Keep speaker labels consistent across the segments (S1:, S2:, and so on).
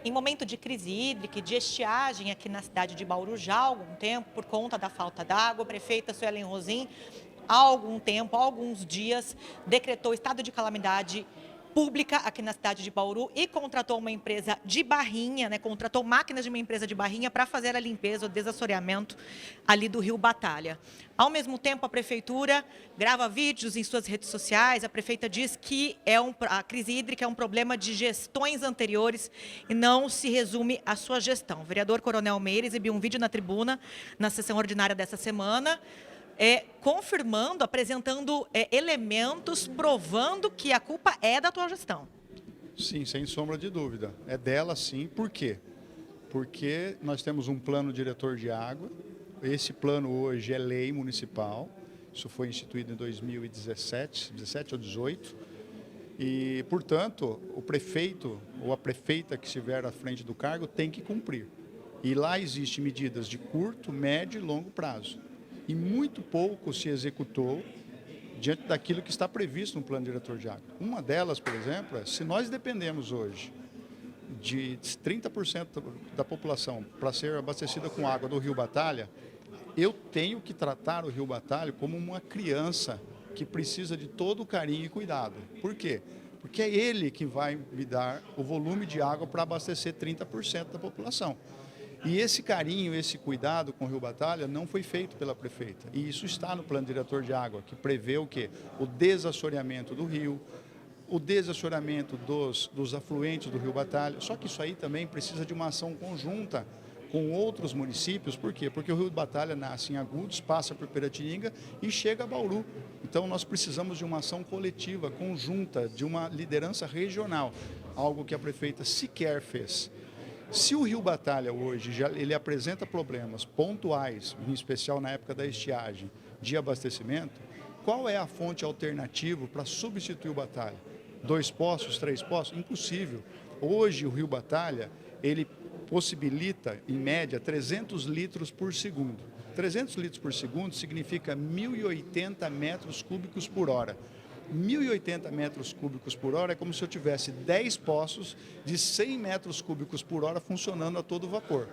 S1: Em momento de crise hídrica e de estiagem aqui na cidade de Bauru já há algum tempo, por conta da falta d'água, a prefeita Suelen Rosim, há algum tempo, há alguns dias, decretou estado de calamidade pública aqui na cidade de Bauru e contratou uma empresa de Barrinha, né, contratou máquinas de uma empresa de Barrinha para fazer a limpeza, o desassoreamento ali do Rio Batalha. Ao mesmo tempo, a prefeitura grava vídeos em suas redes sociais, a prefeita diz que a crise hídrica é um problema de gestões anteriores e não se resume à sua gestão. O vereador Coronel Meire exibiu um vídeo na tribuna, na sessão ordinária dessa semana, confirmando, apresentando elementos, provando que a culpa é da tua gestão.
S2: Sim, sem sombra de dúvida. É dela, sim. Por quê? Porque nós temos um plano diretor de água. Esse plano hoje é lei municipal. Isso foi instituído em 2017, 17 ou 18. E, portanto, o prefeito ou a prefeita que estiver à frente do cargo tem que cumprir. E lá existem medidas de curto, médio e longo prazo. E muito pouco se executou diante daquilo que está previsto no plano diretor de água. Uma delas, por exemplo, é se nós dependemos hoje de 30% da população para ser abastecida com água do Rio Batalha, eu tenho que tratar o Rio Batalha como uma criança que precisa de todo o carinho e cuidado. Por quê? Porque é ele que vai me dar o volume de água para abastecer 30% da população. E esse carinho, esse cuidado com o Rio Batalha não foi feito pela prefeita. E isso está no plano diretor de água, que prevê o quê? O desassoreamento do rio, o desassoreamento dos afluentes do Rio Batalha. Só que isso aí também precisa de uma ação conjunta com outros municípios. Por quê? Porque o Rio Batalha nasce em Agudos, passa por Piratininga e chega a Bauru. Então nós precisamos de uma ação coletiva, conjunta, de uma liderança regional, algo que a prefeita sequer fez. Se o Rio Batalha hoje ele apresenta problemas pontuais, em especial na época da estiagem, de abastecimento, qual é a fonte alternativa para substituir o Batalha? 2 poços, 3 poços? Impossível. Hoje o Rio Batalha, ele possibilita, em média, 300 litros por segundo. 300 litros por segundo significa 1.080 metros cúbicos por hora. 1.080 metros cúbicos por hora é como se eu tivesse 10 poços de 100 metros cúbicos por hora funcionando a todo vapor.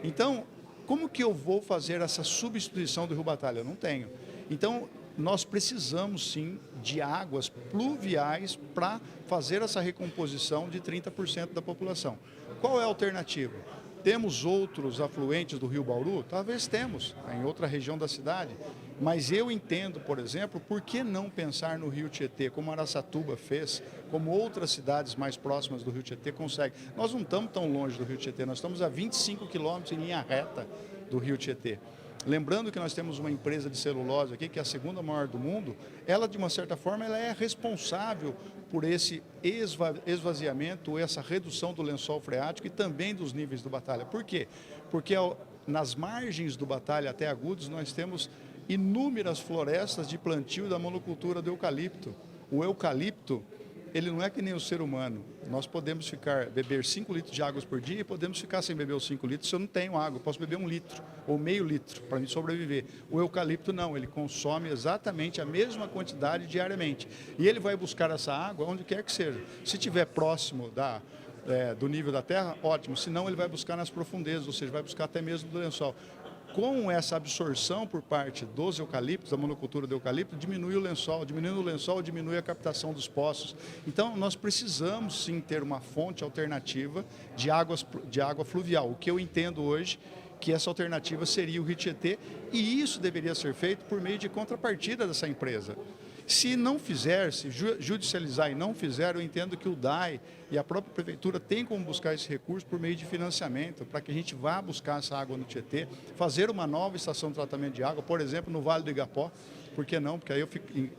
S2: Então, como que eu vou fazer essa substituição do Rio Batalha? Eu não tenho. Então, nós precisamos sim de águas pluviais para fazer essa recomposição de 30% da população. Qual é a alternativa? Temos outros afluentes do Rio Bauru? Talvez temos, em outra região da cidade. Mas eu entendo, por exemplo, por que não pensar no Rio Tietê, como Araçatuba fez, como outras cidades mais próximas do Rio Tietê conseguem. Nós não estamos tão longe do Rio Tietê, nós estamos a 25 quilômetros em linha reta do Rio Tietê. Lembrando que nós temos uma empresa de celulose aqui, que é a segunda maior do mundo, ela, de uma certa forma, ela é responsável por esse esvaziamento, essa redução do lençol freático e também dos níveis do Batalha. Por quê? Porque nas margens do Batalha até Agudos nós temos inúmeras florestas de plantio da monocultura do eucalipto. O eucalipto, ele não é que nem o ser humano. Nós podemos beber 5 litros de água por dia e podemos ficar sem beber os 5 litros se eu não tenho água. Eu posso beber 1 litro ou meio litro para me sobreviver. O eucalipto não, ele consome exatamente a mesma quantidade diariamente. E ele vai buscar essa água onde quer que seja. Se estiver próximo do nível da terra, ótimo. Se não, ele vai buscar nas profundezas, ou seja, vai buscar até mesmo do lençol. Com essa absorção por parte dos eucaliptos, da monocultura do eucalipto, diminui o lençol. Diminuindo o lençol, diminui a captação dos poços. Então, nós precisamos sim ter uma fonte alternativa de água fluvial. O que eu entendo hoje que essa alternativa seria o Rio Tietê, e isso deveria ser feito por meio de contrapartida dessa empresa. Se não fizer, se judicializar e não fizer, eu entendo que o DAE e a própria prefeitura têm como buscar esse recurso por meio de financiamento, para que a gente vá buscar essa água no Tietê, fazer uma nova estação de tratamento de água, por exemplo, no Vale do Igapó. Por que não? Porque aí eu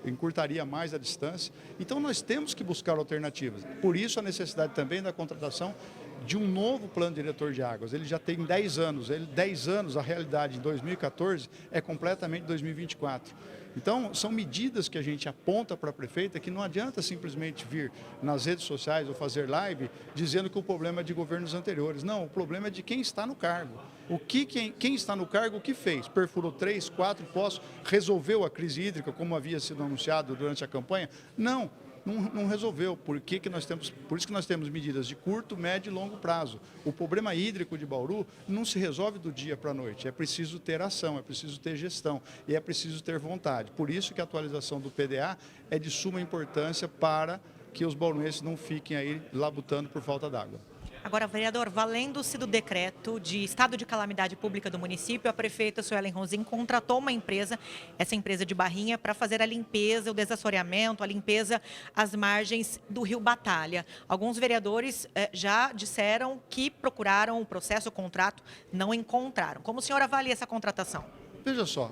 S2: encurtaria mais a distância. Então nós temos que buscar alternativas. Por isso a necessidade também da contratação de um novo plano diretor de águas. Ele já tem 10 anos. 10 anos, a realidade em 2014 é completamente 2024. Então, são medidas que a gente aponta para a prefeita que não adianta simplesmente vir nas redes sociais ou fazer live dizendo que o problema é de governos anteriores. Não, o problema é de quem está no cargo. Quem está no cargo, o que fez? Perfurou 3, 4 poços, resolveu a crise hídrica como havia sido anunciado durante a campanha? Não. não resolveu. Por isso que nós temos medidas de curto, médio e longo prazo. O problema hídrico de Bauru não se resolve do dia para a noite. É preciso ter ação, é preciso ter gestão e é preciso ter vontade. Por isso que a atualização do PDA é de suma importância para que os bauruenses não fiquem aí labutando por falta d'água.
S1: Agora, vereador, valendo-se do decreto de estado de calamidade pública do município, a prefeita Suelen Rosim contratou uma empresa, essa empresa de Barrinha, para fazer a limpeza, o desassoreamento, a limpeza às margens do Rio Batalha. Alguns vereadores já disseram que procuraram o processo, o contrato, não encontraram. Como o senhor avalia essa contratação?
S2: Veja só,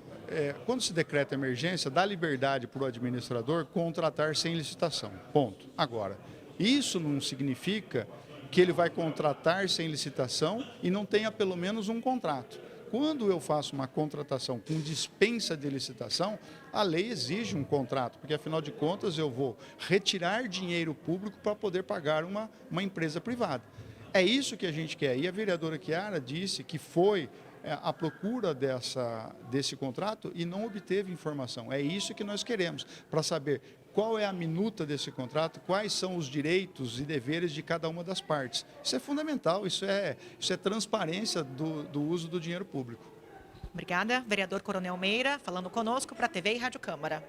S2: quando se decreta emergência, dá liberdade para o administrador contratar sem licitação, ponto. Agora, isso não significa que ele vai contratar sem licitação e não tenha pelo menos um contrato. Quando eu faço uma contratação com dispensa de licitação, a lei exige um contrato, porque afinal de contas eu vou retirar dinheiro público para poder pagar uma empresa privada. É isso que a gente quer. E a vereadora Chiara disse que foi à procura desse contrato e não obteve informação. É isso que nós queremos, para saber qual é a minuta desse contrato, quais são os direitos e deveres de cada uma das partes. Isso é fundamental, isso é transparência do uso do dinheiro público.
S1: Obrigada. Vereador Coronel Meira, falando conosco para a TV e Rádio Câmara.